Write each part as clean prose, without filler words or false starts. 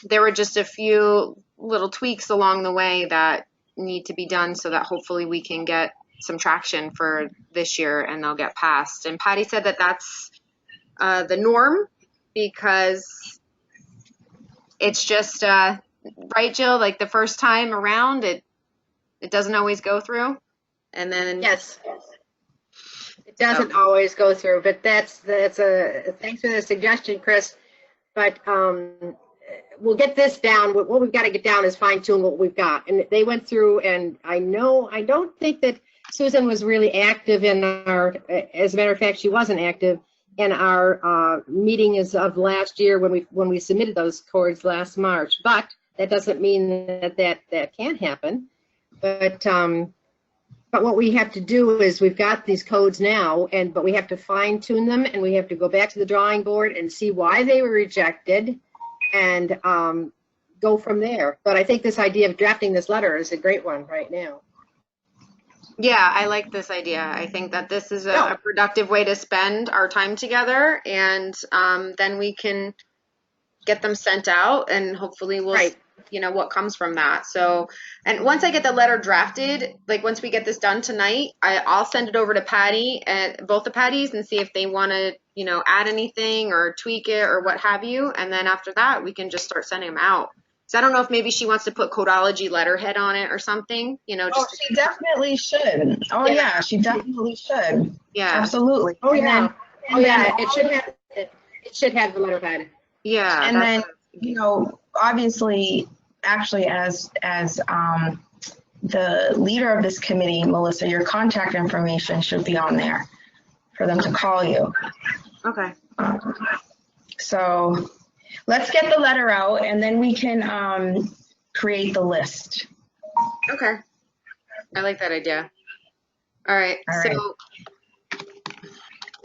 there were just a few little tweaks along the way that need to be done so that hopefully we can get some traction for this year and they'll get passed. And Patty said that that's the norm because it's just, right, Jill, like the first time around, it doesn't always go through. And then yes, it doesn't always go through, but that's a thanks for the suggestion, Chris. But we'll get this down. What we've got to get down is fine tune what we've got. And they went through, and I don't think that Susan was really active in our. As a matter of fact, she wasn't active in our meeting as of last year when we submitted those codes last March. But that doesn't mean that can't happen. But what we have to do is we've got these codes now, but we have to fine tune them, and we have to go back to the drawing board and see why they were rejected, and go from there. But I think this idea of drafting this letter is a great one right now. Yeah, I like this idea. I think that this is a productive way to spend our time together, and then we can get them sent out, and hopefully we'll see, you know, what comes from that. So, and once I get the letter drafted, like once we get this done tonight, I'll send it over to Patty and both the Patties and see if they want to, you know, add anything or tweak it or what have you. And then after that, we can just start sending them out. So I don't know if maybe she wants to put Codology letterhead on it or something, you know. Just she definitely should. Oh yeah, she definitely should. Yeah, absolutely. Oh yeah, it should have the letterhead. Yeah, and then you know, obviously, actually, as the leader of this committee, Melissa, your contact information should be on there for them to call you. Okay. So let's get the letter out, and then we can create the list. Okay. I like that idea. All right. So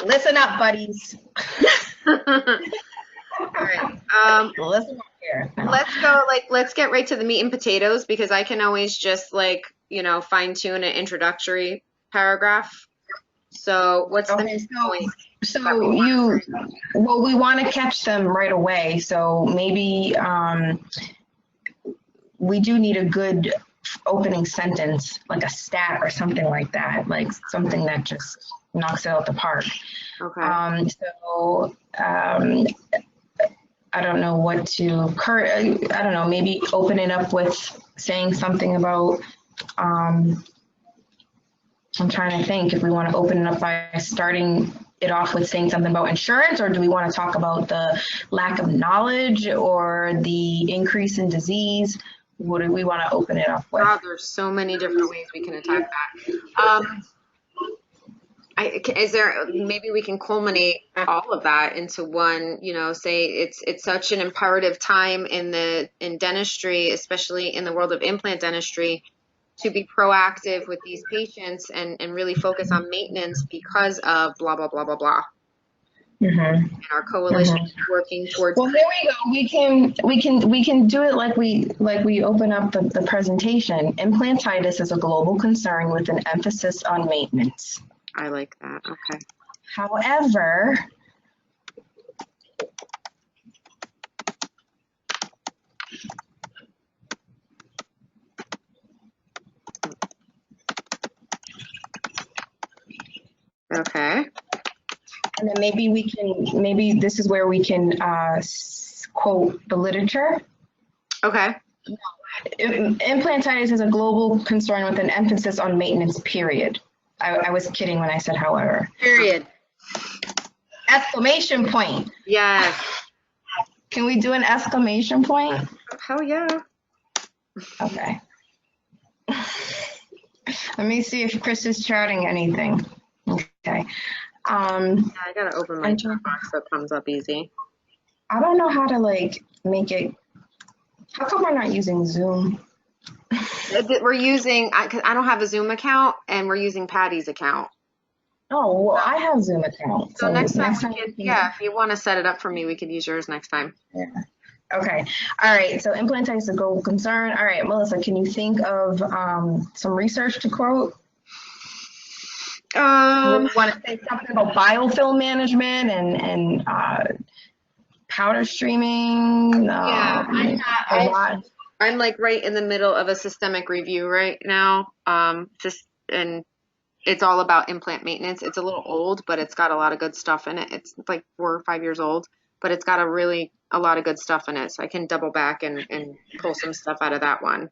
listen up, buddies. All right. Listen up here. Let's get right to the meat and potatoes, because I can always just you know, fine tune an introductory paragraph. So what's the next point? So we want to catch them right away. So maybe we do need a good opening sentence, like a stat or something like that, like something that just knocks it out the park. Okay. I don't know what to, I don't know, maybe open it up with saying something about, I'm trying to think if we want to open it up by starting it off with saying something about insurance, or do we want to talk about the lack of knowledge or the increase in disease? What do we want to open it up with? Wow, there's so many different ways we can attack that. Is there, maybe we can culminate all of that into one, you know, say it's such an imperative time in dentistry, especially in the world of implant dentistry, to be proactive with these patients and really focus on maintenance because of blah, blah, blah, blah, blah. Mm-hmm. And our coalition is working towards. Well, here we go. We can do it like we open up the presentation. Implantitis is a global concern with an emphasis on maintenance. I like that. Okay. However, okay. And then maybe this is where we can quote the literature. Okay. Implantitis is a global concern with an emphasis on maintenance, period. I was kidding when I said however. Period. Exclamation point. Yes. Can we do an exclamation point? Hell yeah. Okay. Let me see if Chris is charting anything. Okay. I gotta open my chat box so it comes up easy. I don't know how to make it. How come we're not using Zoom? We're using, because I don't have a Zoom account, and we're using Patty's account. Oh, well, I have Zoom account. So next time we can, yeah, if you want to set it up for me, we could use yours next time. Yeah. Okay. All right. So implantitis is a global concern. All right, Melissa, can you think of some research to quote? You want to say something about biofilm management and powder streaming? Yeah, I'm like right in the middle of a systemic review right now. And it's all about implant maintenance. It's a little old, but it's got a lot of good stuff in it. It's like 4 or 5 years old, but it's got a lot of good stuff in it. So I can double back and pull some stuff out of that one.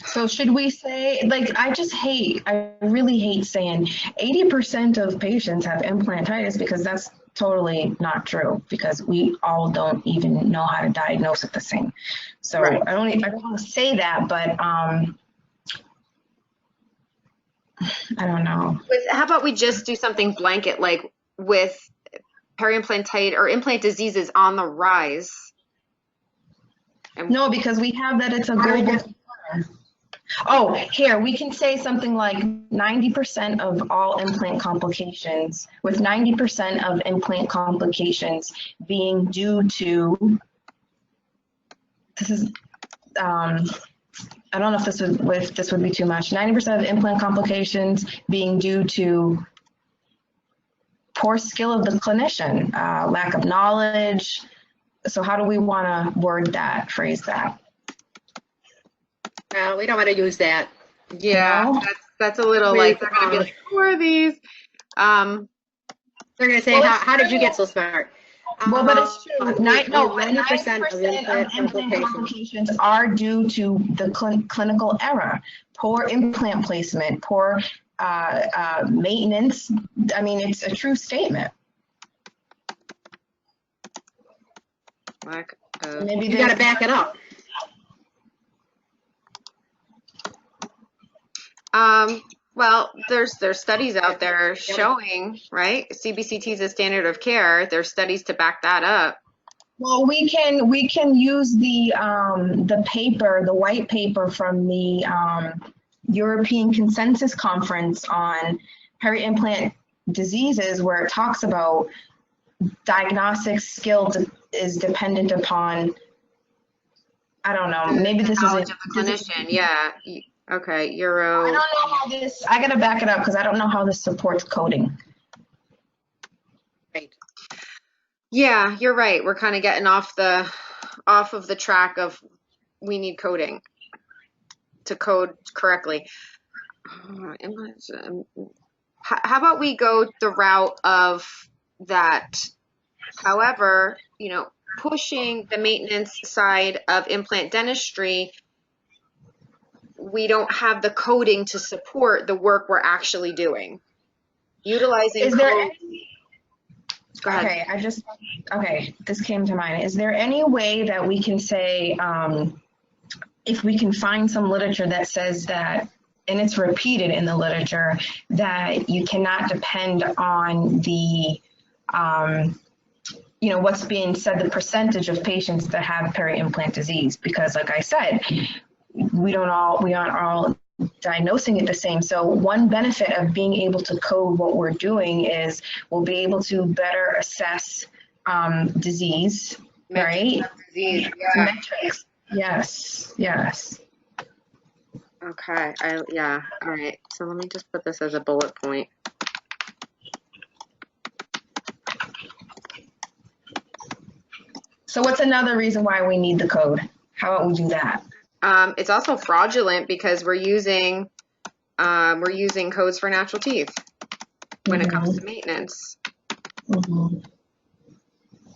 So should we say, like, I really hate saying 80% of patients have implantitis, because that's totally not true, because we all don't even know how to diagnose it the same. So Right. I don't want to say that, but I don't know. How about we just do something blanket, like with peri-implantitis or implant diseases on the rise? No, because we have that it's a global. Oh, here, we can say something like 90% of all implant complications, with 90% of implant complications being due to, this is, I don't know if this would be too much. 90% of implant complications being due to poor skill of the clinician, lack of knowledge. So how do we want to phrase that? No, we don't want to use that. Yeah, No? that's a little like, they're going to be like, who are these? They're going to say, how did you get so smart? Well, but it's true. 90% of implant complications are due to the clinical error, poor implant placement, poor maintenance. I mean, it's a true statement. Maybe you got to back it up. Well, there's studies out there showing, right? CBCT is a standard of care. There's studies to back that up. Well, we can use the paper, the white paper from the European Consensus Conference on peri-implant diseases, where it talks about diagnostic skill is dependent upon, I don't know, maybe this is knowledge of the clinician. Yeah. Okay, Euro. I don't know how this, I gotta back it up because I don't know how this supports coding. Right. Yeah, you're right. We're kind of getting off of the track of we need coding to code correctly. How about we go the route of that? However, pushing the maintenance side of implant dentistry, we don't have the coding to support the work we're actually doing. Utilizing code. Go ahead. Okay, this came to mind. Is there any way that we can say, if we can find some literature that says that, and it's repeated in the literature, that you cannot depend on the, what's being said, the percentage of patients that have peri-implant disease, because like I said, we aren't all diagnosing it the same. So one benefit of being able to code what we're doing is we'll be able to better assess disease, right? Disease, yeah. Metrics. Yes. Okay, all right. So let me just put this as a bullet point. So what's another reason why we need the code? How about we do that? It's also fraudulent because we're using codes for natural teeth when it comes to maintenance.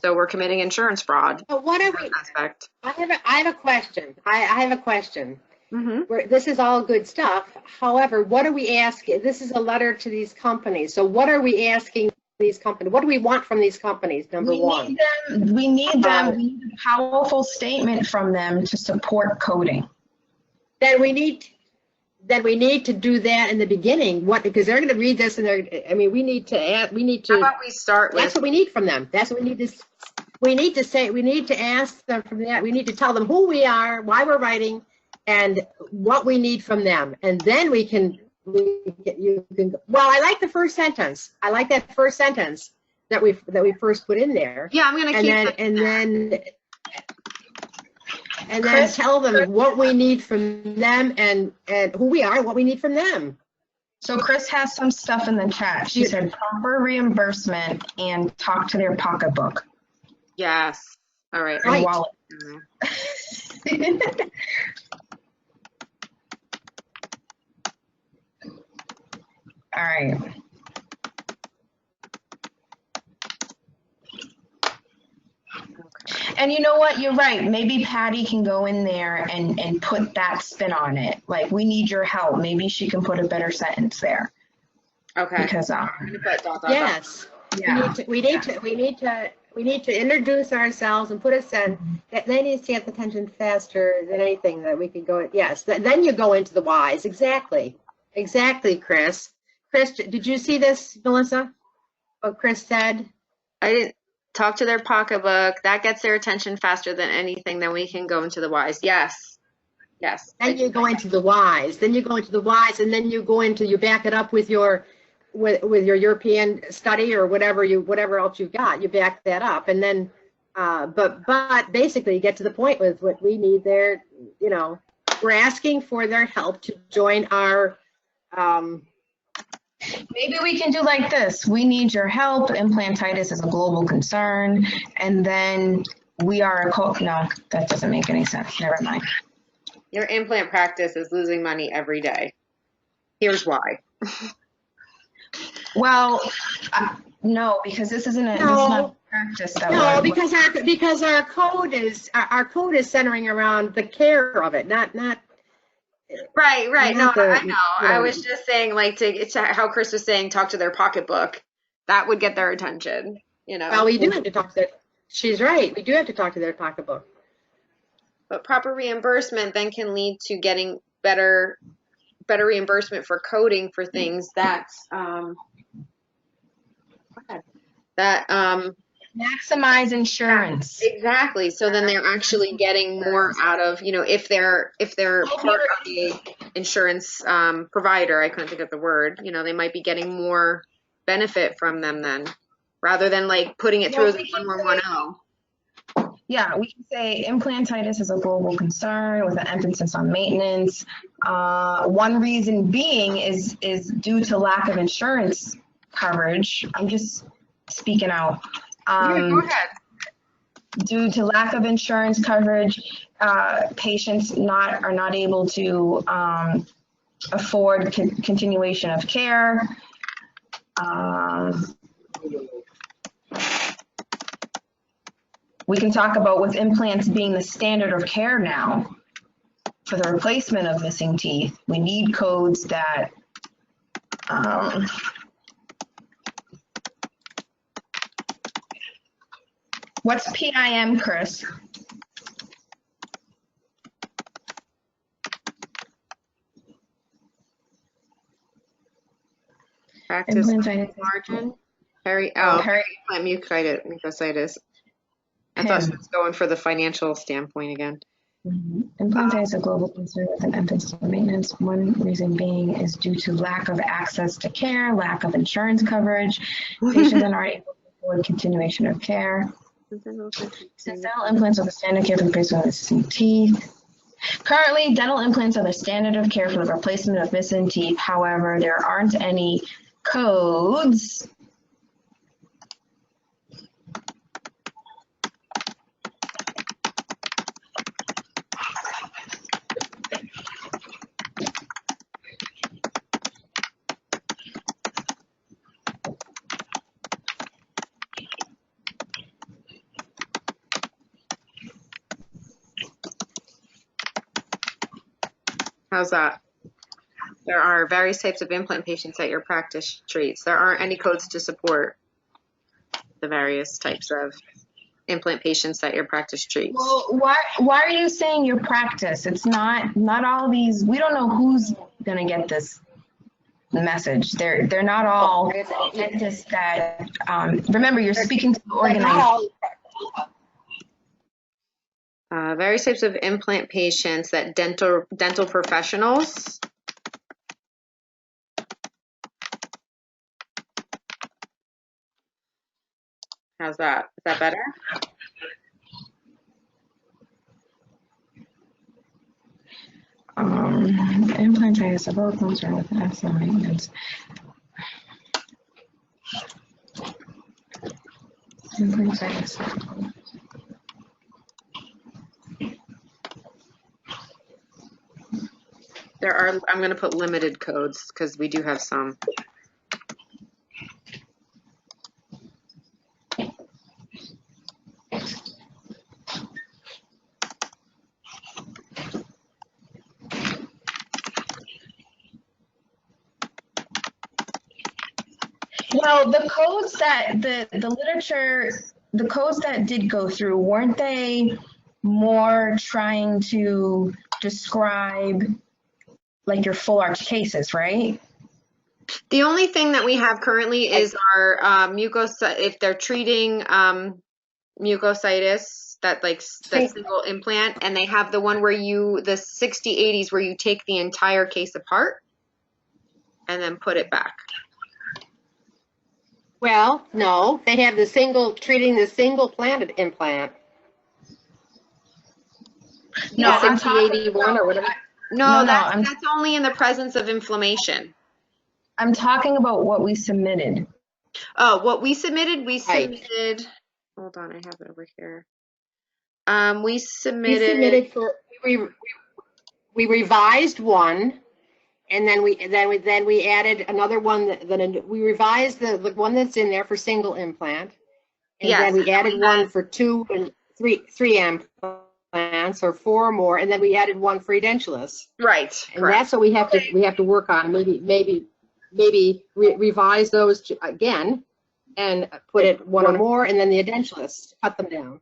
So we're committing insurance fraud. But what are we? Aspect. I have a question. I have a question. Mm-hmm. This is all good stuff. However, what are we asking? This is a letter to these companies. So what are we asking these companies? What do we want from these companies? Number one. We need a powerful statement from them to support coding. Then we need to do that in the beginning. Because they're going to read this and we need to add. We need to. How about we start with? That's what we need from them. That's what we need to. We need to say. We need to ask them from that. We need to tell them who we are, why we're writing, and what we need from them, and then you can. Well, I like the first sentence. I like that first sentence that we first put in there. Yeah, I'm gonna keep that. And then tell them what we need from them and who we are and what we need from them. So Chris has some stuff in the chat. She said proper reimbursement and talk to their pocketbook. Yes. All right. And Right. wallet. All right. And you know what? You're right. Maybe Patty can go in there and put that spin on it. Like, we need your help. Maybe she can put a better sentence there. Okay. Because I'm gonna put dot, dot, Yes. yeah. We need to introduce ourselves and put a sense that they need to stand the attention faster than anything that we could go. Yes. Then you go into the whys. Exactly. Exactly, Chris. Chris, did you see this, Melissa? What Chris said? I didn't talk to their pocketbook. That gets their attention faster than anything. Then we can go into the whys. Yes. Yes. Then you go into the whys. Then you go into the whys, and then you go into, you back it up with your your European study or whatever else you've got. You back that up, and then but basically you get to the point with what we need there. You know, we're asking for their help to join our. Maybe we can do like this. We need your help. Implantitis is a global concern. And then we are no, that doesn't make any sense. Never mind. Your implant practice is losing money every day. Here's why. Well, no, because this isn't this is not practice that No, we're, because our code is centering around the care of it, not. Right. No, I know. Yeah. I was just saying, like, to how Chris was saying, talk to their pocketbook. That would get their attention. You know. Well, we do have to talk to their. She's right. We do have to talk to their pocketbook. But proper reimbursement then can lead to getting better reimbursement for coding for things that maximize insurance. exactly. So then they're actually getting more out of, you know, if they're part of a insurance provider, I couldn't think of the word, you know, they might be getting more benefit from them then, rather than like putting it through as a 1110. Yeah, we can say implantitis is a global concern with an emphasis on maintenance. One reason being is due to lack of insurance coverage. I'm just speaking out. Go ahead. Due to lack of insurance coverage, patients are not able to afford continuation of care. We can talk about with implants being the standard of care now for the replacement of missing teeth. We need codes that what's PIM, Chris? Practice margin. Implant mucositis. I thought she was going for the financial standpoint again. Implantitis is a global concern with an emphasis on maintenance. One reason being is due to lack of access to care, lack of insurance coverage. Patients are not able to afford continuation of care. Since dental implants are the standard care for the replacement of missing teeth. Currently, dental implants are the standard of care for the replacement of missing teeth. However, there aren't any codes How's that? There are various types of implant patients that your practice treats. There aren't any codes to support the various types of implant patients that your practice treats. Well, why are you saying your practice? It's not all these. We don't know who's gonna get this message. They're not all dentists that. Remember, you're speaking to the organization. Various types of implant patients that dental professionals. How's that? Is that better? Implantitis of both concern with excellent maintenance. Implantitis. There are, I'm going to put limited codes because we do have some. Well, the codes that the literature, the codes that did go through, weren't they more trying to describe like your full arch cases, right? The only thing that we have currently is our if they're treating mucositis, that single implant, and they have the one where the 60/80s where you take the entire case apart and then put it back. Well, no, they have treating the single planted implant. No, the I'm talking 6081 or whatever. No, No, that's only in the presence of inflammation. I'm talking about what we submitted. Oh, what we submitted, Right. hold on, I have it over here. We We submitted submitted we revised one, and then we added another one. We revised the one that's in there for single implant, and yes, then we and then added we one had, for 2 and 3 implants, or 4 more, and then we added one for edentulous. right, And correct. that's what we have to work on. Maybe revise those again, and put it one or more, and then the edentulous, cut them down.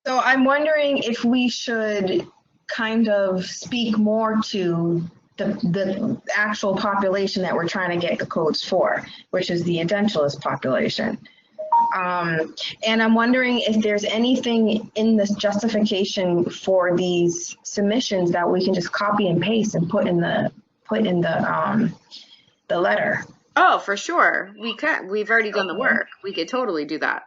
So I'm wondering if we should kind of speak more to the actual population that we're trying to get the codes for, which is the edentulous population. And I'm wondering if there's anything in this justification for these submissions that we can just copy and paste and put in the letter. Oh, for sure. We could. We've already done the work. We could totally do that.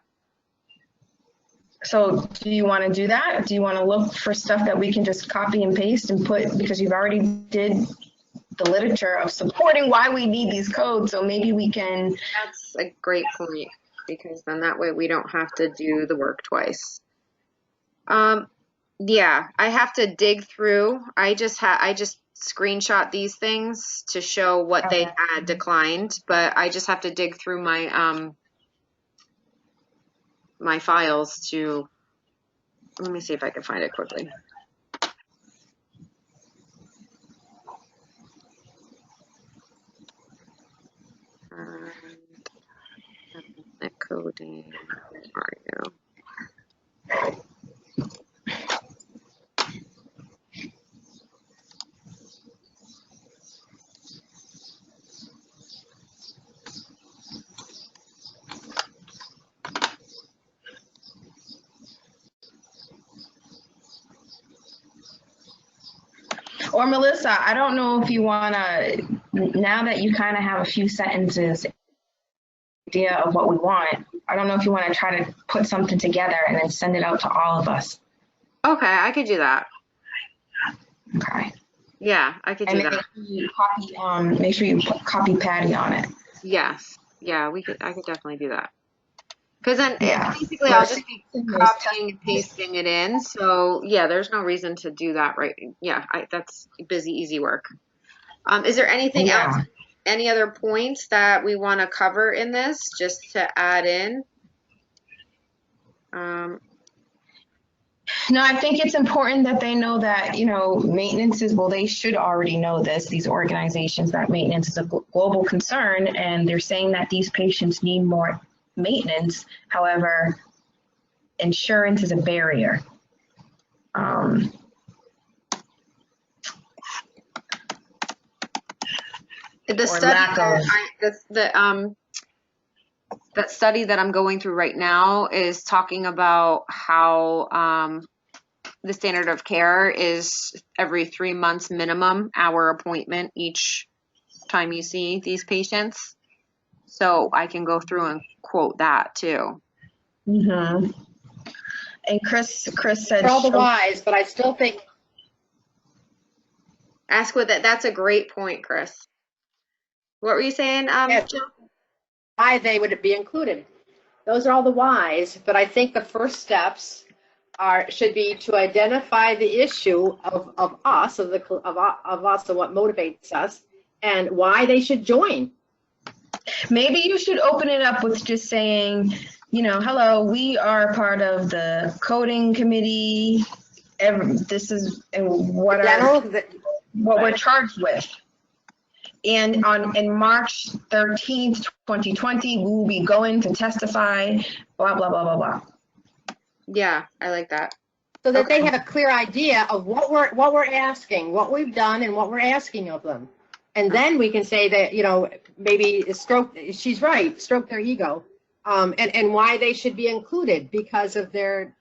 So do you want to do that? Do you want to look for stuff that we can just copy and paste and put, because you've already did the literature of supporting why we need these codes, so maybe we can. That's a great point, because then that way we don't have to do the work twice. Yeah, I have to dig through. I just screenshot these things to show what they had declined, but I just have to dig through my my files to, let me see if I can find it quickly. Coding, where are you? Or Melissa, I don't know if you want to, now that you kind of have a few sentences idea of what we want, I don't know if you want to try to put something together and then send it out to all of us. Okay, I could do that. Okay. Yeah, I could do and that. Make sure you copy Patty on it. Yes. Yeah, I could definitely do that. Because then basically Yeah. I'll just be copying and pasting it in. So yeah, there's no reason to do that, right? Yeah, that's busy, easy work. Is there anything else, any other points that we want to cover in this, just to add in? No, I think it's important that they know that, maintenance is, well, they should already know this, these organizations, that maintenance is a global concern, and they're saying that these patients need more maintenance. However, insurance is a barrier. The study that study that I'm going through right now is talking about how the standard of care is every 3 months minimum, hour appointment each time you see these patients. So I can go through and quote that too. Mm-hmm. And Chris said, For all the whys, but I still think. Ask what that's a great point, Chris. What were you saying? Yes, why they would be included. Those are all the whys, but I think the first steps should be to identify the issue of us, of us, of what motivates us, and why they should join. Maybe you should open it up with just saying, hello, we are part of the coding committee. This is what we're charged with. And in March 13th, 2020, we will be going to testify, blah, blah, blah, blah, blah. Yeah, I like that. So that they have a clear idea of what we're asking, what we've done, and what we're asking of them. And then we can say that, maybe she's right, stroke their ego, and why they should be included because of their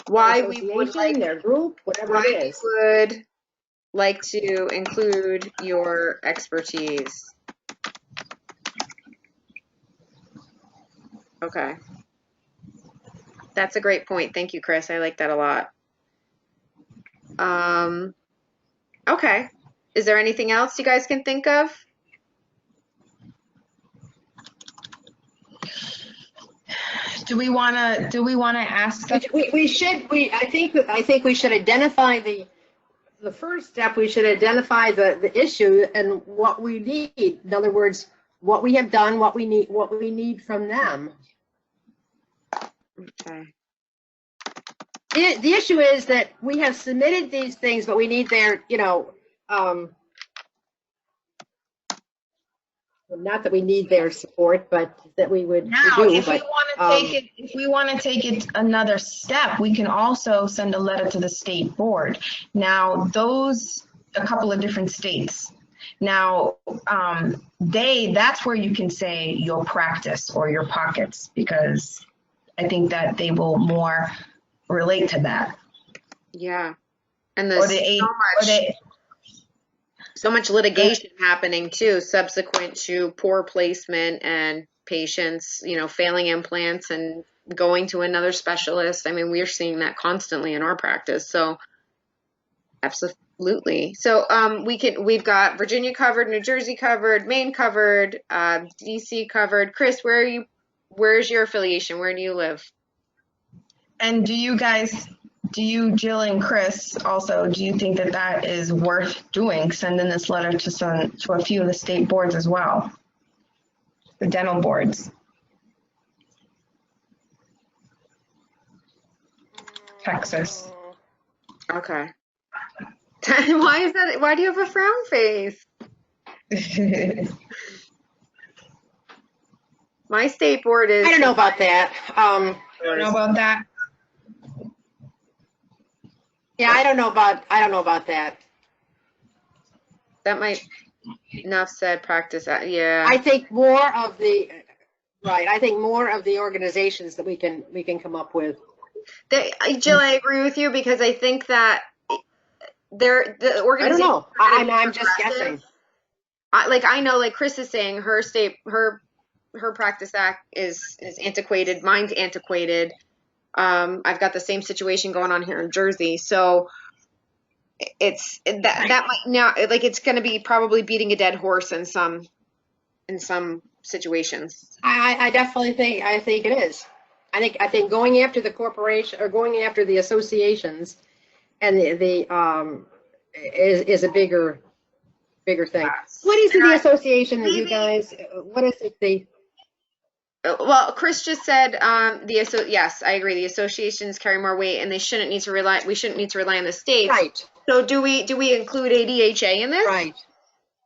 we would like their group, whatever it is. Would like to include your expertise. Okay. That's a great point. Thank you, Chris. I like that a lot. Okay. Is there anything else you guys can think of? Do we want to ask them? I think we should identify the first step. We should identify the issue and what we need. In other words, what we have done, what we need from them. Okay. The issue is that we have submitted these things, but we need their, not that we need their support, but that we would. Now, if we want to take it another step, we can also send a letter to the state board. Now, a couple of different states. Now, that's where you can say your practice or your pockets, because I think that they will more relate to that. Yeah. And there's so much litigation happening too, subsequent to poor placement and patients, failing implants and going to another specialist. I mean, we're seeing that constantly in our practice. So absolutely. So we've got Virginia covered, New Jersey covered, Maine covered, DC covered. Chris, where's your affiliation? Where do you live? And do you, Jill and Chris, also, do you think that is worth doing, sending this letter to a few of the state boards as well? The dental boards. Texas. Okay. Why is that? Why do you have a frown face? My state board is. I don't know about that. I don't know about that. Yeah, I don't know about that. That might. Enough said. Practice. Yeah. I think more of the. Right. I think more of the organizations that we can come up with. Jill, I agree with you because I think that the organization. I don't know. I'm just guessing. I know, like Chris is saying, her practice act is antiquated. Mine's antiquated. I've got the same situation going on here in Jersey, so that might now, like, it's going to be probably beating a dead horse in some situations. I definitely think it is. I think going after the corporation or going after the associations and the is a bigger thing. What is the association that you guys? What is it? Well, Chris just said yes, I agree. The associations carry more weight, and they shouldn't need to rely. We shouldn't need to rely on the states. Right. So do we include ADHA in this? Right.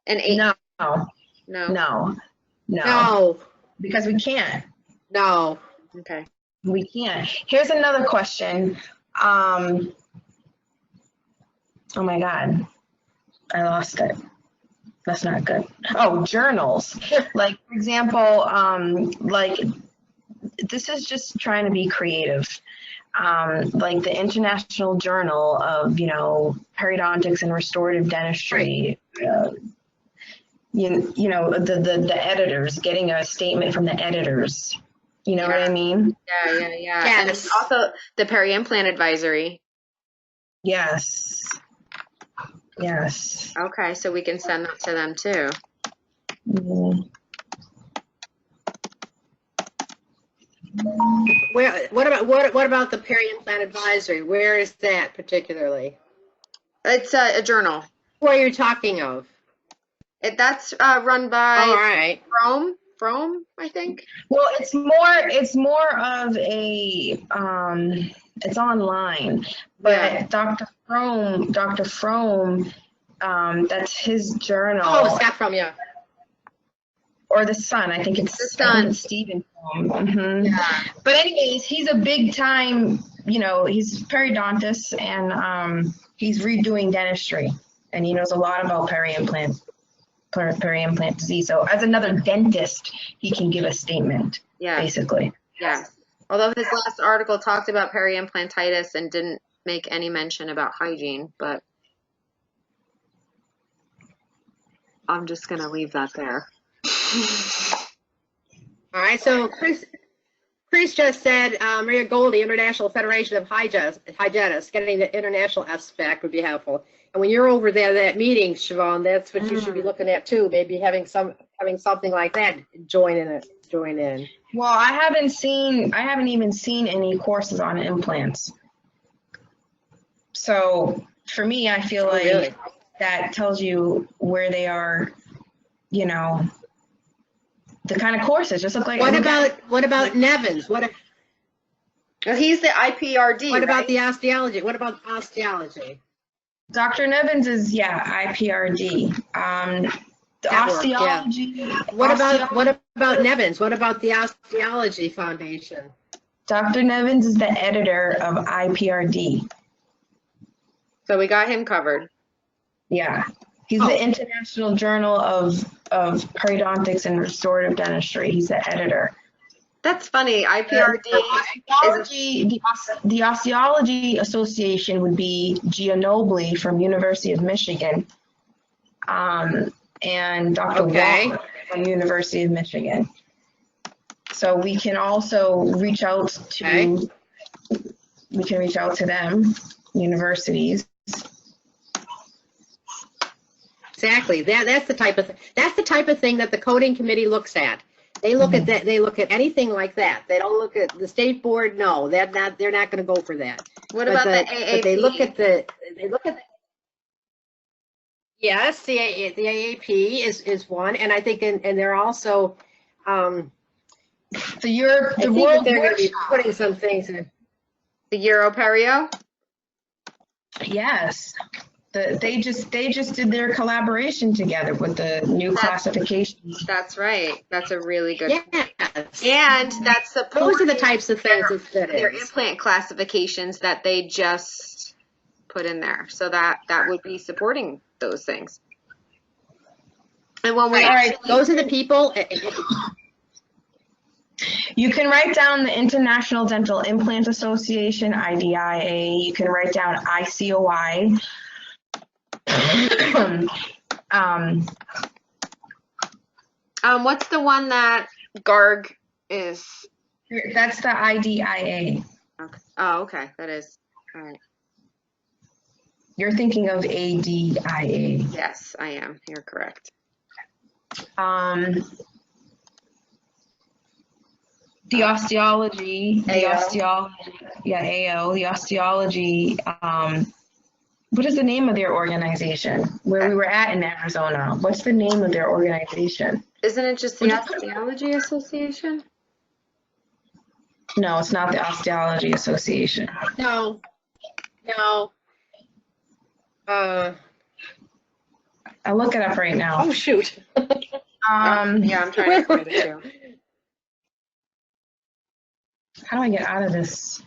And No. Because we can't. No. Okay. We can't. Here's another question. Oh my God, I lost it. That's not good. Oh, journals. Like, for example, like, this is just trying to be creative. Like the International Journal of, Periodontics and Restorative Dentistry. The editors, getting a statement from the editors. You know what I mean? Yeah. Yes. And also the peri-implant advisory. Yes. Okay, so we can send that to them too. Mm-hmm. What about the peri-implant advisory? Where is that particularly? It's a journal. Who are you talking of? That's run All by right. Frome, I think. Well, it's more of a it's online, but Yeah. Dr. Frome, that's his journal. Oh, Scott from, yeah. Or the son. I think The it's son. Stephen Frome. Hmm. Yeah. But anyways, he's a big time, he's periodontist, and he's redoing dentistry, and he knows a lot about peri-implant disease. So as another dentist, he can give a statement, Yeah. basically. Yeah. Although his last article talked about peri-implantitis and didn't make any mention about hygiene, but I'm just going to leave that there. All right, so Chris just said Maria Goldie, International Federation of Hygienists, getting the international aspect would be helpful. And when you're over there, that meeting, Siobhan, that's what you should be looking at too. Maybe having something like that join in. Well, I haven't even seen any courses on implants. So for me, I feel like really? that tells you where they are, the kind of courses just look like. What about Nevins? Well, he's the IPRD. What about right? the osteology? What about osteology? Dr. Nevins is IPRD. The osteology. Yeah. What about Nevins? What about the Osteology Foundation? Dr. Nevins is the editor of IPRD. So we got him covered. Yeah. He's the International Journal of Periodontics and Restorative Dentistry. He's the editor. That's funny. IPRD the Osteology Association would be Gianobili from University of Michigan, and Dr. Walker from University of Michigan. So we can also reach out to them, universities. Exactly. That's the type of thing that the coding committee looks at. They look at that. They look at anything like that. They don't look at the state board. No, they're not going to go for that. What about the AAP? But they look at yes, the AAP is one, and I think and they're also They're going to be putting some things in. The Europerio? Yes. They just did their collaboration together with the new classifications. That's right. That's a really good point. And that's those are the types of things that their implant classifications that they just put in there. So that would be supporting those things. And when we those are the people. You can write down the International Dental Implant Association, IDIA. You can write down ICOI. What's the one that GARG is? That's the IDIA. Okay. Oh, okay. That is. All right. You're thinking of ADIA. Yes, I am. You're correct. The osteology, AO, the osteology, what is the name of their organization? Where we were at in Arizona. What's the name of their organization? Isn't it just the Osteology Association? No, it's not the Osteology Association. No. I'll look it up right now. Oh, shoot. Yeah, I'm trying to find it too. How do I get out of this?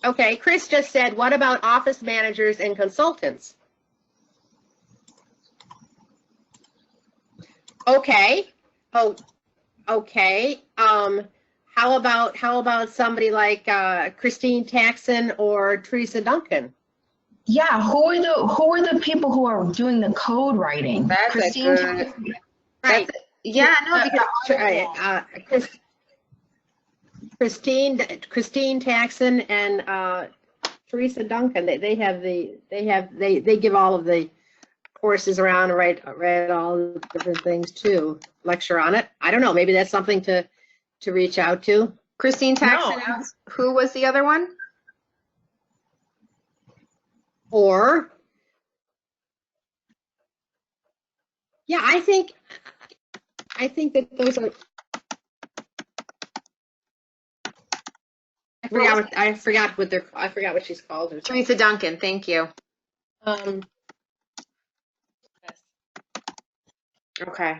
Okay, Chris just said, what about office managers and consultants? Okay. Oh, okay. How about somebody like Christine Taxon or Teresa Duncan? Yeah, who are the people who are doing the code writing? That's Christine Taxon. Right. Yeah, no, because Christine Taxon and Teresa Duncan, they give all of the courses around and write all the different things too. Lecture on it. I don't know. Maybe that's something to to reach out to? Christine Taxon. No. And who was the other one? Or, yeah, I think that those are. I forgot what she's called. Teresa Duncan. Thank you. Um, Okay.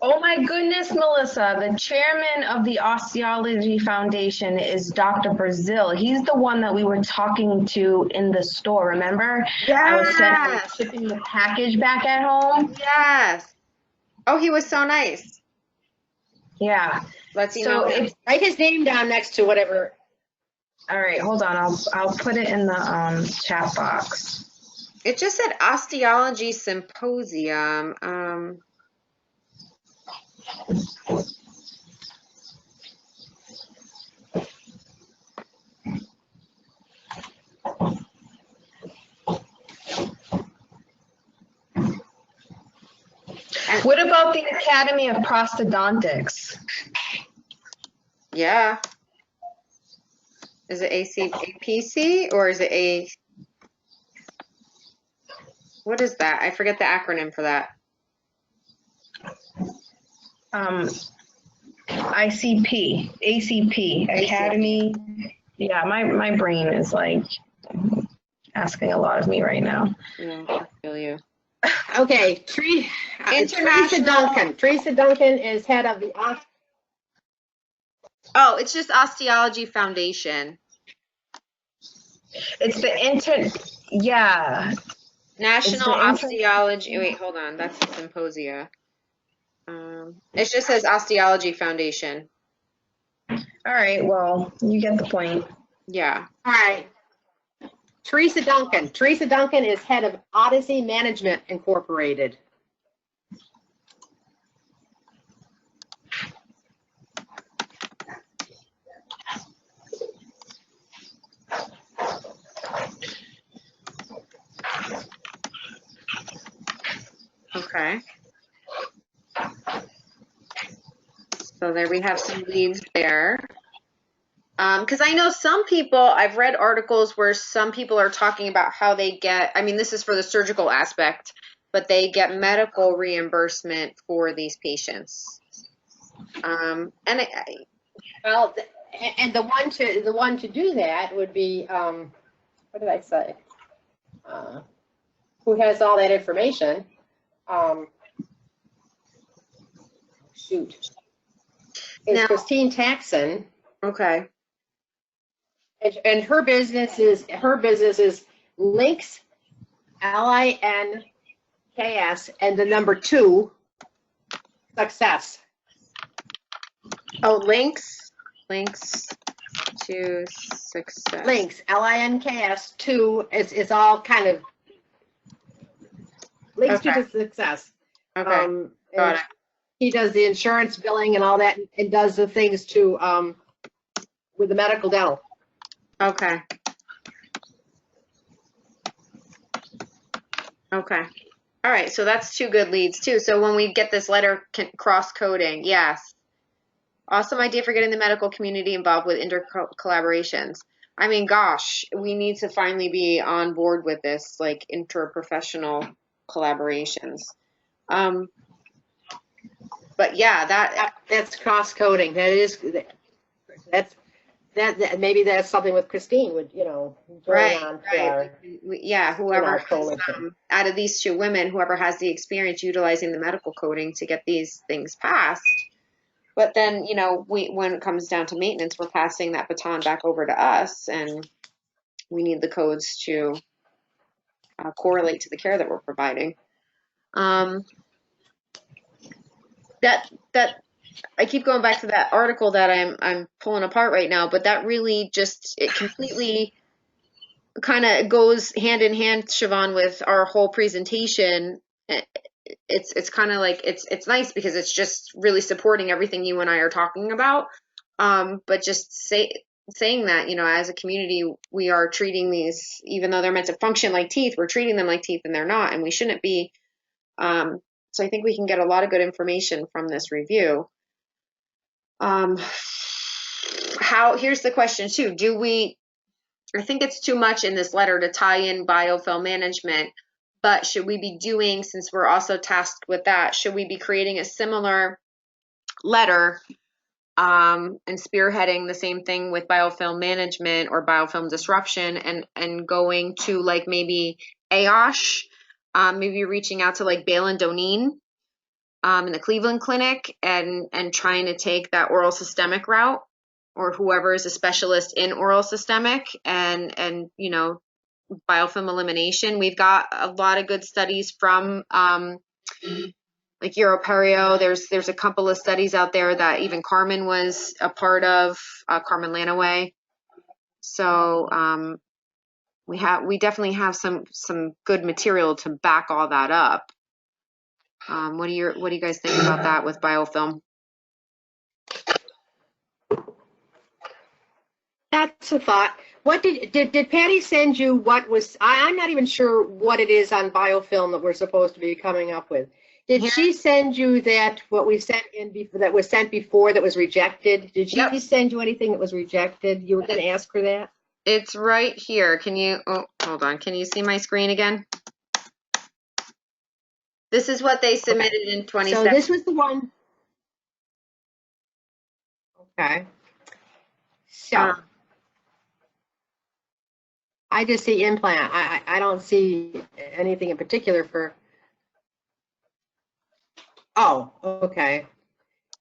Oh my goodness, Melissa, the chairman of the Osteology Foundation is Dr. Brazil. He's the one that we were talking to in the store, remember? I was Yes. shipping the package back at home. Yes. Oh, he was so nice. Yeah. Let's email him. write his name down next to whatever. All right, hold on. I'll put it in the chat box. It just said osteology symposium. What about the Academy of Prosthodontics? Yeah. Is it APC or is it a? What is that? I forget the acronym for that. ICP, ACP, Academy. Yeah, my brain is like asking a lot of me right now. Yeah, I feel you. Okay, Teresa Duncan. Teresa Duncan is head of the. Oh, it's just Osteology Foundation. It's the yeah. National Osteology. Wait, hold on. That's the symposia. It just says Osteology Foundation. All right. Well, you get the point. Yeah. All right. Teresa Duncan. Teresa Duncan is head of Odyssey Management Incorporated. Okay. So there we have some leads there. Because I know some people, I've read articles where some people are talking about how they get, I mean, this is for the surgical aspect, but they get medical reimbursement for these patients. And Well, and the one to do that would be what did I say? Who has all that information? Shoot, is now, Christine Taxon. Okay. And her business is Links, LINKS, and the number 2, success. Oh, links to success. Links, LINKS, 2 is all kind of links to success. Okay. Got it. He does the insurance billing and all that, and does the things to with the medical dental. Okay. Okay. All right. So that's 2 good leads too. So when we get this letter cross-coding, yes. Awesome idea for getting the medical community involved with collaborations. I mean, gosh, we need to finally be on board with this, like interprofessional collaborations. But yeah, that's cross-coding. That maybe that's something with Christine would, right. Our, yeah, whoever has, out of these 2 women, whoever has the experience utilizing the medical coding to get these things passed. But then, when it comes down to maintenance, we're passing that baton back over to us, and we need the codes to correlate to the care that we're providing. That I keep going back to that article that I'm pulling apart right now, but that really it completely kind of goes hand in hand, Siobhan, with our whole presentation. It's kind of like it's nice because it's just really supporting everything you and I are talking about. But just saying that, as a community, we are treating these, even though they're meant to function like teeth, we're treating them like teeth and they're not, and we shouldn't be. So I think we can get a lot of good information from this review. Um, here's the question too. I think it's too much in this letter to tie in biofilm management, but should we be doing, since we're also tasked with that, should we be creating a similar letter and spearheading the same thing with biofilm management or biofilm disruption and going to like maybe AOSH, maybe reaching out to like Balin Doneen in the Cleveland Clinic and trying to take that oral systemic route, or whoever is a specialist in oral systemic and you know, biofilm elimination. We've got a lot of good studies from like Europerio. There's a couple of studies out there that even Carmen was a part of, Carmen Lanaway. So we definitely have some good material to back all that up. What do you guys think about that with biofilm? That's a thought. What did Patty send you? What was I'm not even sure what it is on biofilm that we're supposed to be coming up with. Did she send you that what we sent in before, that was sent before that was rejected? Did she send you anything that was rejected? You were going to ask for that? It's right here. Can you? Oh, hold on. Can you see my screen again? This is what they submitted in 2017. So this was the one. Okay. So. I just see implant. I don't see anything in particular for. Oh, okay.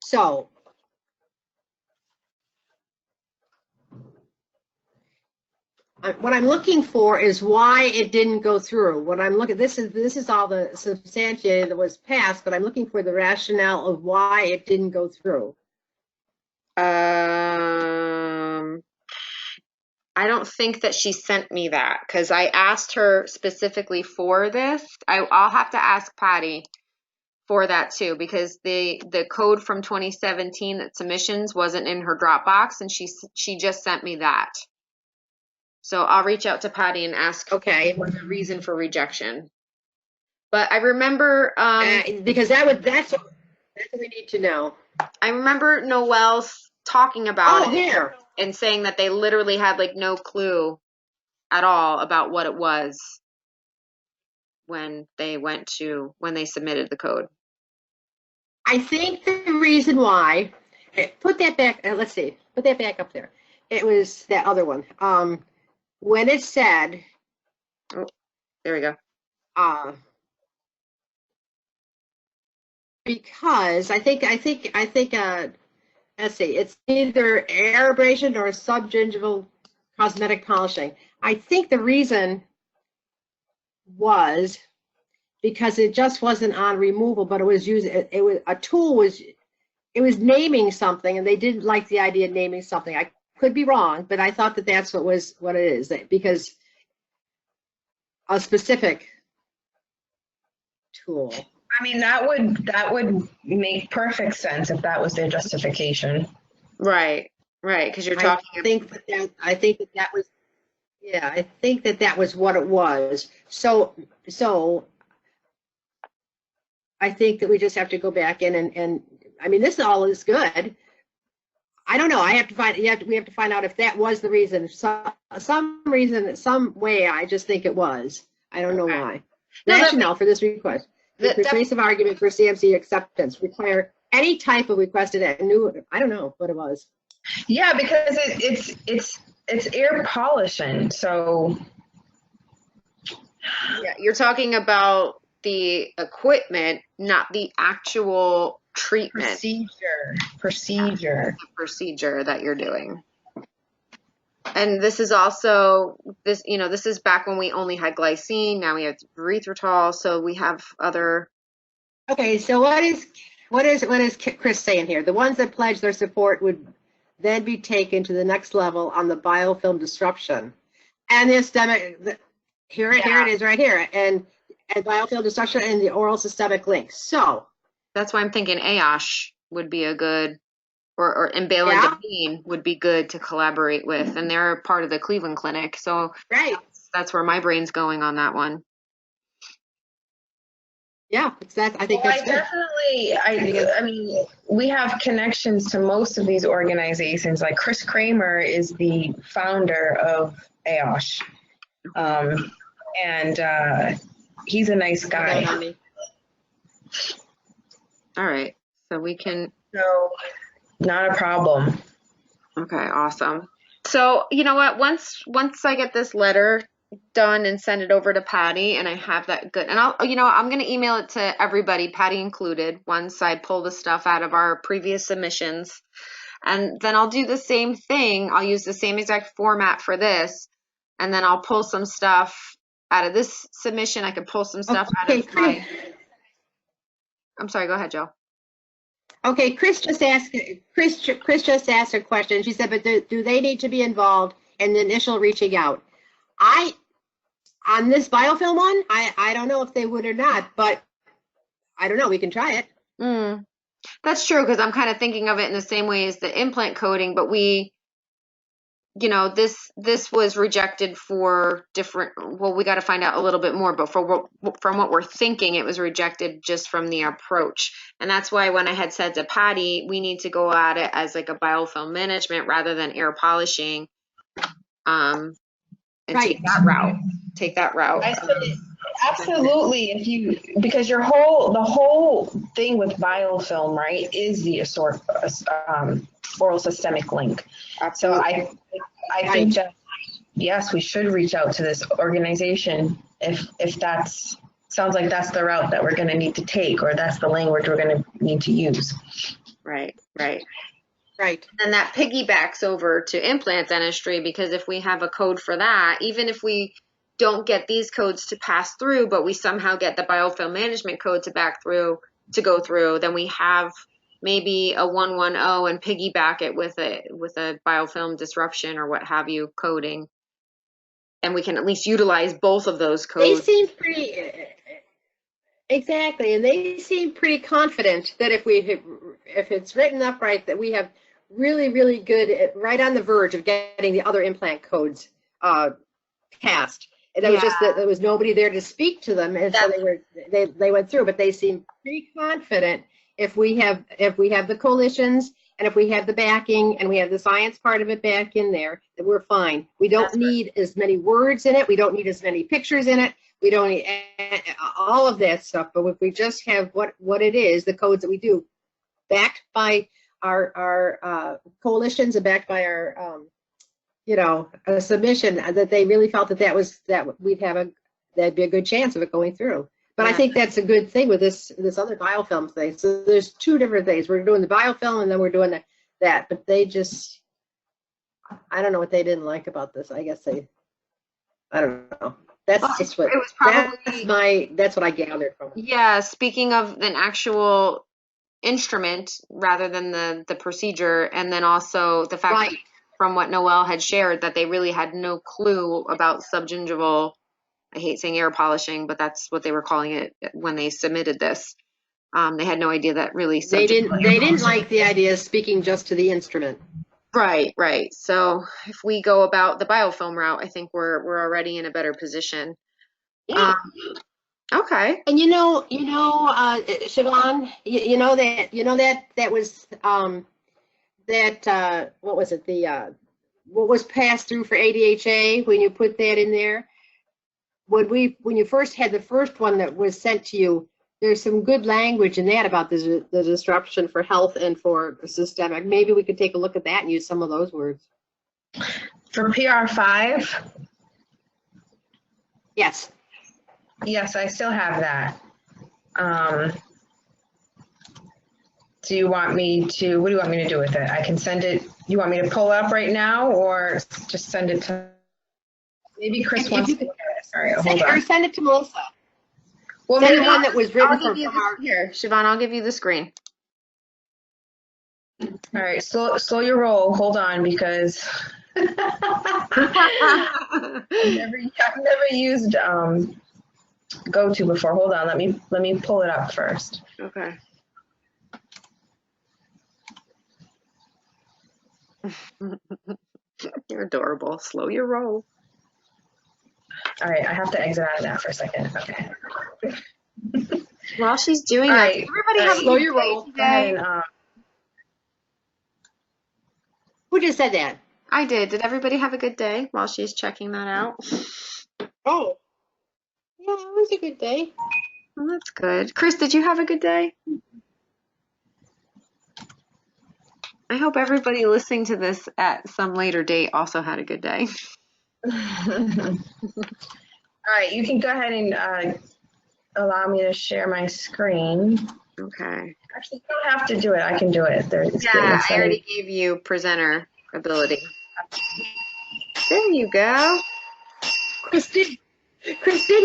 So what I'm looking for is why it didn't go through. What I'm looking, this is all the substantiated that was passed, but I'm looking for the rationale of why it didn't go through. I don't think that she sent me that because I asked her specifically for this. I'll have to ask Patty for that too, because the code from 2017 that submissions wasn't in her Dropbox, and she just sent me that. So I'll reach out to Patty and ask what the reason for rejection. But I remember because that's what we need to know. I remember Noelle talking about it and saying that they literally had like no clue at all about what it was when they submitted the code. I think the reason why, put that back, let's see, put that back up there. It was that other one. When it said, oh, there we go. Because I think, let's see, it's either air abrasion or subgingival cosmetic polishing. I think the reason was because it just wasn't on removal, but it was naming something, and they didn't like the idea of naming something. I could be wrong, but I thought that that's what it is, because a specific tool. I mean, that would make perfect sense if that was their justification. Right, because you're talking. I think that was what it was. So I think that we just have to go back in and I mean, this all is good. I don't know. We have to find out if that was the reason. Some reason, some way. I just think it was. I don't know why. Rationale for this request. The persuasive argument for CMC acceptance require any type of requested. I don't know what it was. Yeah, because it's air polishing. So. Yeah, you're talking about the equipment, not the actual treatment. Procedure. The procedure that you're doing. And this is also this is back when we only had glycine. Now we have erythritol, so we have other. Okay, so what is Chris saying here? The ones that pledge their support would then be taken to the next level on the biofilm disruption, and the systemic. Here it is right here, and biofilm disruption and the oral systemic link. So that's why I'm thinking AOSH would be a good. And Balin Doneen would be good to collaborate with, and they're part of the Cleveland Clinic, so that's where my brain's going on that one. Yeah, I think Well, that's good. I mean, we have connections to most of these organizations. Like Chris Kramer is the founder of AOSH. And he's a nice guy. All right. So we can. So, not a problem. Okay, awesome. So, you know what? Once I get this letter done and send it over to Patty and I have that good, and I'm going to email it to everybody, Patty included, once I pull the stuff out of our previous submissions. And then I'll do the same thing. I'll use the same exact format for this, and then I'll pull some stuff out of this submission. I can pull some stuff out of my. I'm sorry, go ahead, Joe. Okay, Chris just asked a question. She said, but do they need to be involved in the initial reaching out? On this biofilm one, I don't know if they would or not, but I don't know. We can try it. That's true, because I'm kind of thinking of it in the same way as the implant coding, but this was rejected for different, well, we got to find out a little bit more, but from what we're thinking, it was rejected just from the approach. And that's why when I had said to Patty, we need to go at it as like a biofilm management rather than air polishing, and Right. take that route. Absolutely, because the whole thing with biofilm, right, is the oral systemic link. Absolutely. So I think that yes, we should reach out to this organization if that's sounds like that's the route that we're going to need to take, or that's the language we're going to need to use. Right. And that piggybacks over to implant dentistry, because if we have a code for that, even if we don't get these codes to pass through, but we somehow get the biofilm management code to go through, then we have maybe a 110 and piggyback it with a biofilm disruption or what have you coding. And we can at least utilize both of those codes. They seem pretty, exactly, and they seem pretty confident that if it's written up right, that we have really, really good, right on the verge of getting the other implant codes passed. And that was just that there was nobody there to speak to them, and so they went through. But they seem pretty confident if we have the coalitions and if we have the backing and we have the science part of it back in there, that we're fine. We don't need as many words in it. We don't need as many pictures in it. We don't need all of that stuff. But if we just have what it is, the codes that we do, backed by our coalitions and backed by our a submission, that they really felt that'd be a good chance of it going through. But I think that's a good thing with this other biofilm thing. So there's two different things. We're doing the biofilm and then we're doing that. But they just, I don't know what they didn't like about this. I guess I don't know. That's just what, it was probably, that's what I gathered from it. Yeah, speaking of an actual instrument rather than the procedure, and then also the fact that from what Noelle had shared, that they really had no clue about subgingival, I hate saying air polishing, but that's what they were calling it when they submitted this. They had no idea that really they didn't like the idea of speaking just to the instrument. Right. So if we go about the biofilm route, I think we're already in a better position. Yeah. Okay. And Siobhan, that was what was it, what was passed through for ADHA when you put that in there? When you first had the first one that was sent to you, there's some good language in that about the disruption for health and for systemic. Maybe we could take a look at that and use some of those words. For PR5? Yes. Yes, I still have that. What do you want me to do with it? I can send it. You want me to pull it up right now or just send it to, maybe Chris wants to look at it. All right, hold on. Or send it to Melissa. Well, maybe the one that was written here, Siobhan, I'll give you the screen. All right, slow your roll. Hold on, because I've never used GoTo before. Hold on, let me pull it up first. Okay. You're adorable. Slow your roll. All right, I have to exit out of that for a second. Okay. While she's doing All that, right. everybody All have right. a Slow good your day roll. Go ahead today. and, Who just said that? I did. Did everybody have a good day while she's checking that out? Oh, yeah, it was a good day. Well, that's good. Chris, did you have a good day? I hope everybody listening to this at some later date also had a good day. all right. You can go ahead and allow me to share my screen. Okay. Actually, you don't have to do it. I can do it. Yeah, I already gave you presenter ability. There you go. Chris did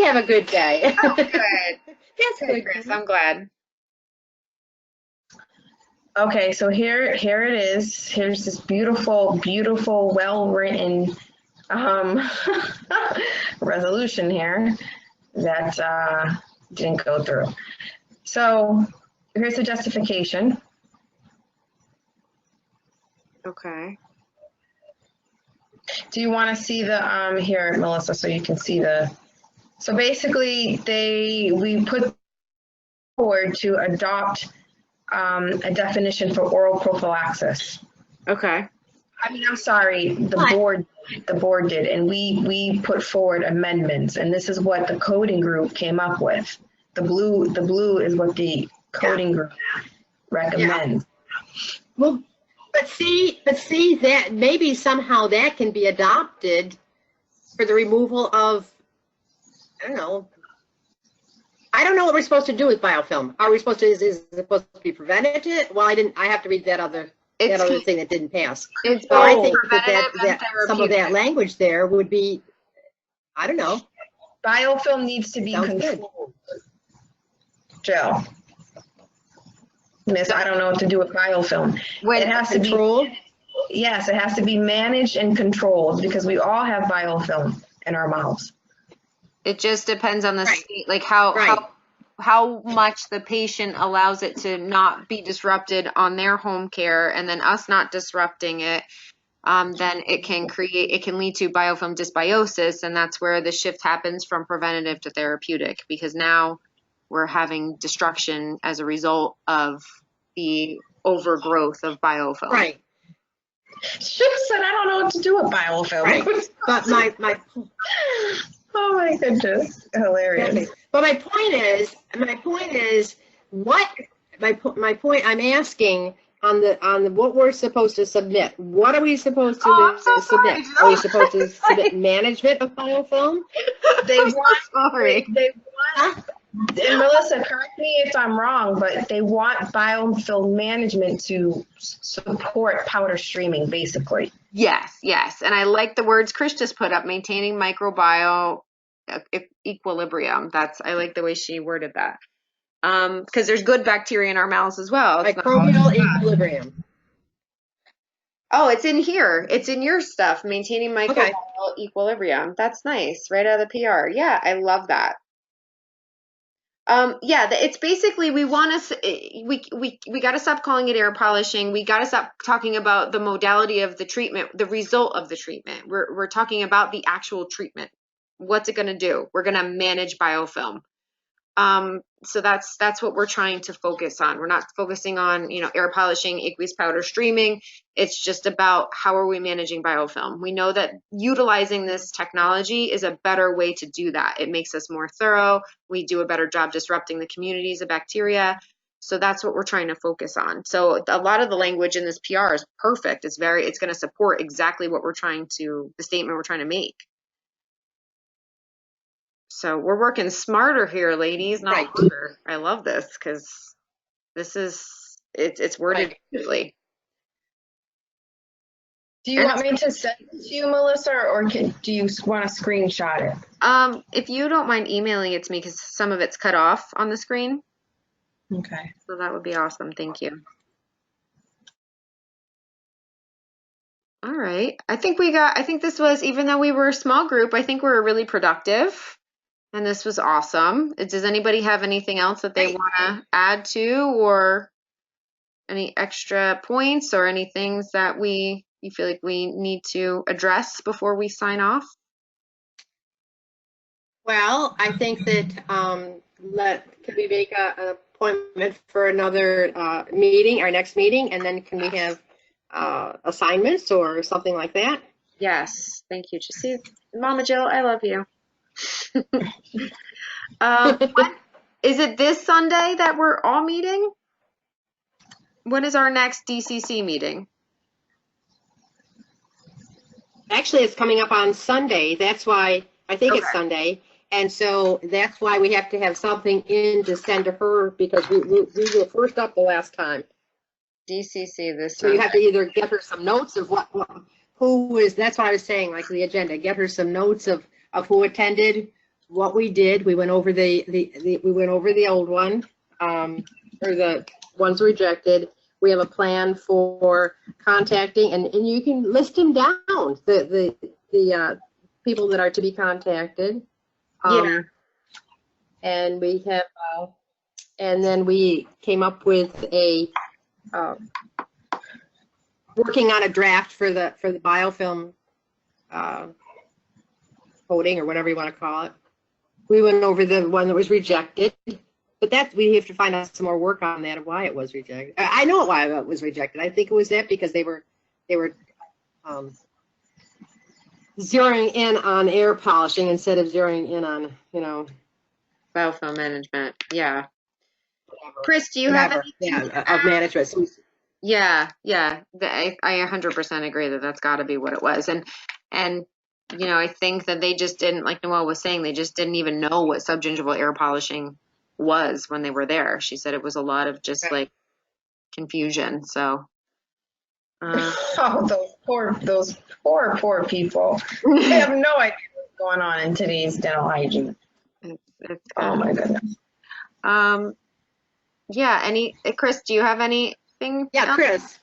have a good day. Oh, good. That's Good, good. Chris. I'm glad. Okay, so here it is. Here's this beautiful, beautiful, well-written resolution here that didn't go through. So here's the justification. Okay. Do you want to see the here, Melissa, so you can see the? So basically, we put forward to adopt a definition for oral prophylaxis. Okay. I mean, I'm sorry, the board did, and we put forward amendments, and this is what the coding group came up with. The blue is what the coding group recommends. Well, but see that maybe somehow that can be adopted for the removal of, I don't know. I don't know what we're supposed to do with biofilm. Are we supposed to, is it supposed to be preventative? Well, I have to read that other thing that didn't pass. It's So I both think preventative and that some of that therapeutic. language there would be, I don't know. Biofilm needs to be Sounds good. controlled. Joe. Miss, I don't know what to do with biofilm. When It has Controlled? to be, yes, it has to be managed and controlled because we all have biofilm in our mouths. it just depends on the Right. state, like Right. how much the patient allows it to not be disrupted on their home care, and then us not disrupting it. Then it can lead to biofilm dysbiosis, and that's where the shift happens from preventative to therapeutic, because now we're having destruction as a result of the overgrowth of biofilm. Right. She said, I don't know what to do with biofilm. Right. But my Oh my goodness, hilarious. okay. But my point is what my point I'm asking on the what we're supposed to submit. What are we supposed to Oh, I'm so submit? sorry. Are we supposed to submit management of biofilm? They I'm so want, sorry. they want, and Melissa, correct me if I'm wrong, but they want biofilm management to support powder streaming, basically. Yes, yes. And I like the words Chris just put up, maintaining microbiome equilibrium. I like the way she worded that. Because there's good bacteria in our mouths as well. It's not always Microbial bad. equilibrium. Oh, it's in here. It's in your stuff, maintaining microbial Okay. equilibrium. That's nice. Right out of the PR. Yeah, I love that. Yeah, it's basically we want to we got to stop calling it air polishing. We got to stop talking about the modality of the treatment, the result of the treatment. We're talking about the actual treatment. What's it going to do? We're going to manage biofilm. So that's what we're trying to focus on. We're not focusing on, air polishing, aqueous powder streaming. It's just about how are we managing biofilm. We know that utilizing this technology is a better way to do that. It makes us more thorough. We do a better job disrupting the communities of bacteria. So that's what we're trying to focus on. So a lot of the language in this PR is perfect. It's going to support exactly what the statement we're trying to make. So we're working smarter here, ladies, not Right. harder. I love this because it's worded beautifully. Do you want me to send it to you, Melissa, or do you want to screenshot it? If you don't mind emailing it to me, because some of it's cut off on the screen. Okay. So that would be awesome. Thank you. All right. I think this was, even though we were a small group, I think we were really productive. And this was awesome. Does anybody have anything else that they want to add to, or any extra points or any things that you feel like we need to address before we sign off? Well, I think that can we make an appointment for another meeting, our next meeting, and then can we have assignments or something like that? Yes, thank you. See, Mama Jill, I love you. What, is it this Sunday that we're all meeting? When is our next DCC meeting? Actually, it's coming up on Sunday. That's why I think it's Okay. Sunday. And so that's why we have to have something in to send to her because we were first up the last time. DCC this So you Sunday. have to either get her some notes of who is, that's what I was saying, like the agenda, get her some notes of who attended, what we did. We went over we went over the old one, or the ones rejected. We have a plan for contacting, and you can list them down, the people that are to be contacted. Yeah. And we have, and then we came up with a, working on a draft for the biofilm coding, or whatever you want to call it. We went over the one that was rejected, but we have to find out some more work on that and why it was rejected. I know why it was rejected. I think it was that because they were zeroing in on air polishing instead of zeroing in on, Biofilm management. Yeah. whatever, Chris, do you have anything? yeah, of management. So Yeah, yeah. I 100% agree that that's got to be what it was. And I think that they just didn't, like Noelle was saying, they just didn't even know what subgingival air polishing was when they were there. She said it was a lot of just like confusion. So, Oh, those poor people. They have no idea what's going on in today's dental hygiene. it's Oh good. my goodness. Yeah. Chris, do you have anything? yeah, Chris.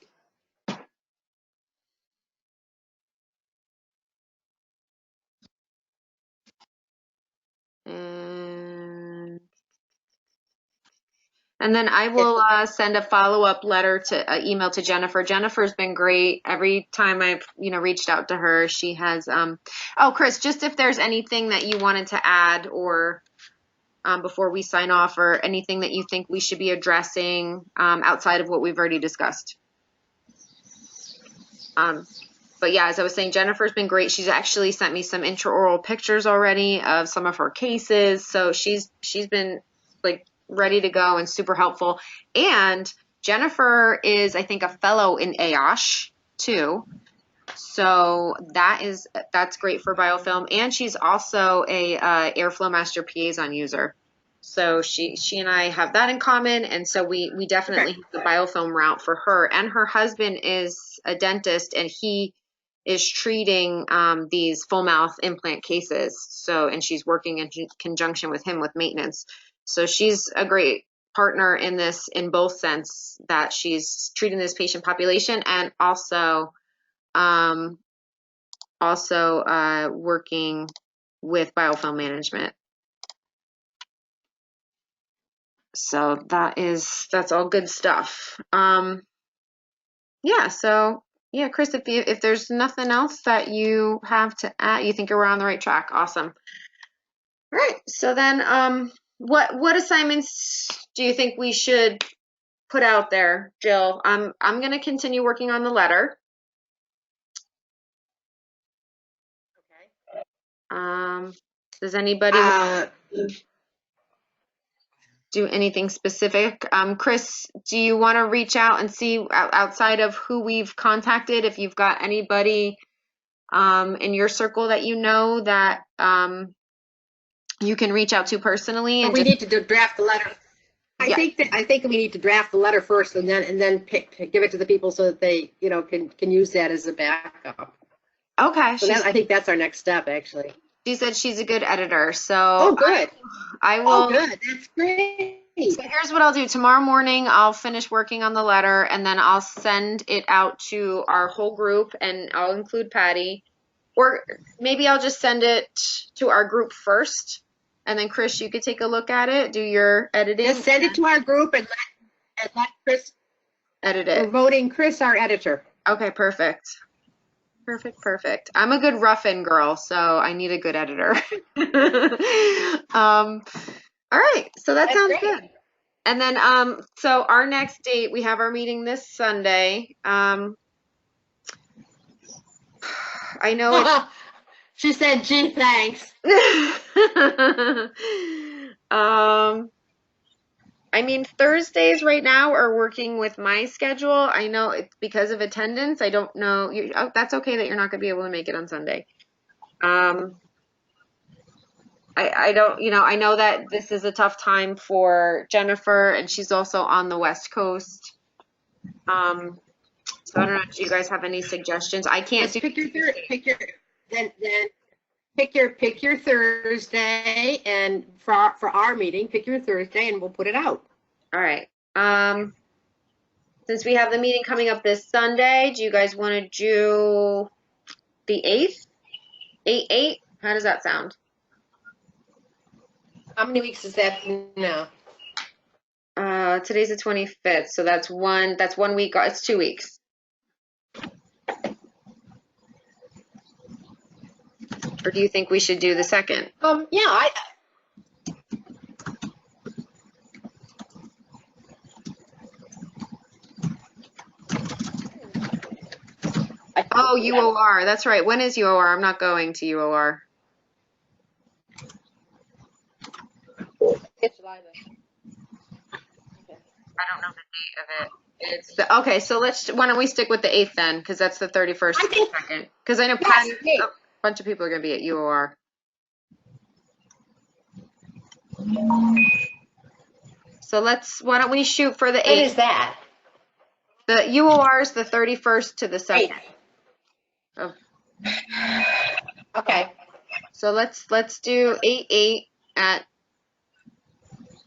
And then I will send a follow-up letter to email to Jennifer. Jennifer's been great. Every time I've reached out to her, she has. Oh, Chris, just if there's anything that you wanted to add or before we sign off, or anything that you think we should be addressing outside of what we've already discussed. But yeah, as I was saying, Jennifer's been great. She's actually sent me some intraoral pictures already of some of her cases. So she's been like ready to go and super helpful. And Jennifer is, I think, a fellow in AOSH too. So that's great for biofilm. And she's also a Airflow Master Piaison user. So she and I have that in common. And so we definitely have the biofilm route for her. And her husband is a dentist, and he is treating these full mouth implant cases. So, and she's working in conjunction with him with maintenance. So she's a great partner in this, in both sense, that she's treating this patient population and also working with biofilm management. So that's all good stuff. Yeah, so yeah, Chris, if there's nothing else that you have to add, you think you're on the right track. Awesome. All right. So then what assignments do you think we should put out there, Jill? I'm gonna continue working on the letter. Does anybody want to do anything specific? Chris, do you want to reach out and see outside of who we've contacted, if you've got anybody in your circle that that you can reach out to personally? And we need to draft the letter. I think we need to draft the letter first, and then give it to the people so that they can use that as a backup. Okay. So I think that's our next step, actually. She said she's a good editor, so oh, good. I will. Oh, good. That's great. So here's what I'll do. Tomorrow morning, I'll finish working on the letter, and then I'll send it out to our whole group, and I'll include Patty. Or maybe I'll just send it to our group first, and then Chris, you could take a look at it, do your editing. Just send it to our group and let Chris edit it. We're voting Chris our editor. Okay, perfect. Perfect. I'm a good rough-in girl, so I need a good editor. All All right, so that That's sounds great. good. And then, so our next date, we have our meeting this Sunday. I know it's She said, gee, thanks. I mean, Thursdays right now are working with my schedule. I know it's because of attendance. I don't know. That's okay that you're not going to be able to make it on Sunday. I don't, I know that this is a tough time for Jennifer, and she's also on the West Coast. So I don't know if you guys have any suggestions. I can't Just do. pick your Thursday, and for our meeting, pick your Thursday, and we'll put it out. All right. Since we have the meeting coming up this Sunday, do you guys want to do the 8th? 8/8? How does that sound? How many weeks is that now? Today's the 25th, so that's one week. It's 2 weeks. Or do you think we should do the 2nd? Yeah, Oh, UOR. That's right. When is UOR? I'm not going to UOR. it's July. I don't know the date of it. Okay, so why don't we stick with the 8th then, because that's the 31st I think- and 2nd. Because I know Yes, a bunch of people are going to be at UOR. So why don't we shoot for the 8th? When is that? The UOR is the 31st to the 2nd. Oh, Okay. so let's do 8/8 at,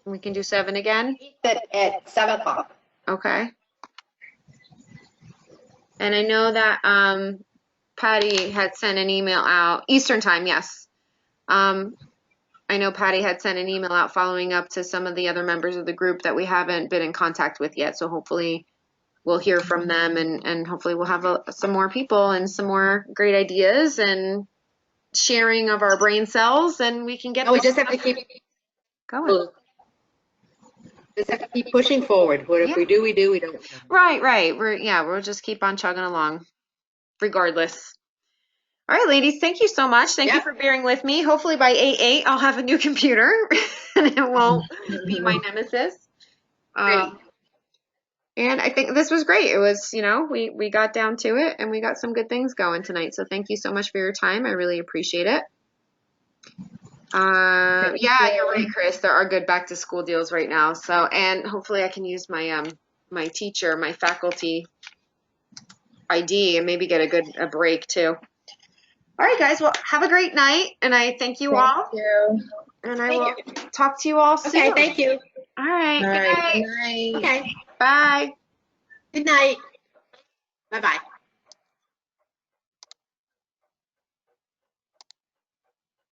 we can do 7 again. At 7 o'clock. Okay. And I know that Patty had sent an email out, Eastern time, yes. I know Patty had sent an email out following up to some of the other members of the group that we haven't been in contact with yet. So hopefully we'll hear from them, and hopefully we'll have some more people and some more great ideas and sharing of our brain cells, and we can get We just have to keep going. Just have to keep pushing forward. What if we do, we do. We don't. Right. We'll just keep on chugging along, regardless. All right, ladies, thank you so much. Thank you for bearing with me. Hopefully by 8/8, I'll have a new computer, and it won't be my nemesis. And I think this was great. It was, we got down to it, and we got some good things going tonight. So thank you so much for your time. I really appreciate it. Yeah, you're right, Chris. There are good back to school deals right now. So, and hopefully I can use my my faculty ID, and maybe get a break too. All right, guys. Well, have a great night, and I thank you all. Thank you. And I will talk to you all soon. Okay, thank you. All right. All right. Good night. Good night. Okay. Bye. Good night. Bye-bye.